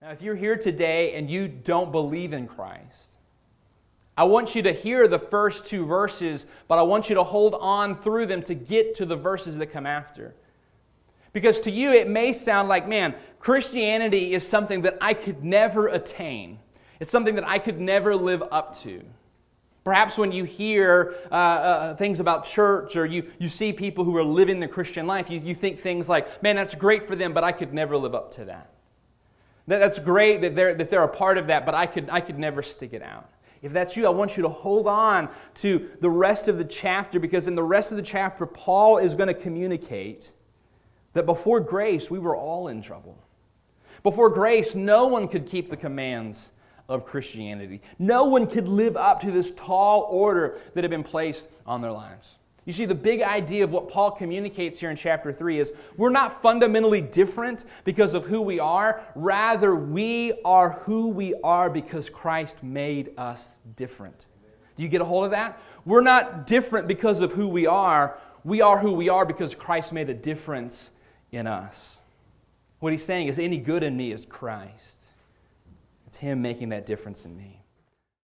Now, if you're here today and you don't believe in Christ, I want you to hear the first two verses, but I want you to hold on through them to get to the verses that come after. Because to you, it may sound like, man, Christianity is something that I could never attain. It's something that I could never live up to. Perhaps when you hear things about church or you see people who are living the Christian life, you think things like, man, that's great for them, but I could never live up to that. That's great that they're a part of that, but I could never stick it out. If that's you, I want you to hold on to the rest of the chapter, because in the rest of the chapter, Paul is going to communicate that before grace, we were all in trouble. Before grace, no one could keep the commands of Christianity. No one could live up to this tall order that had been placed on their lives. You see, the big idea of what Paul communicates here in chapter 3 is we're not fundamentally different because of who we are. Rather, we are who we are because Christ made us different. Do you get a hold of that? We're not different because of who we are. We are who we are because Christ made a difference in us. What he's saying is any good in me is Christ. It's Him making that difference in me.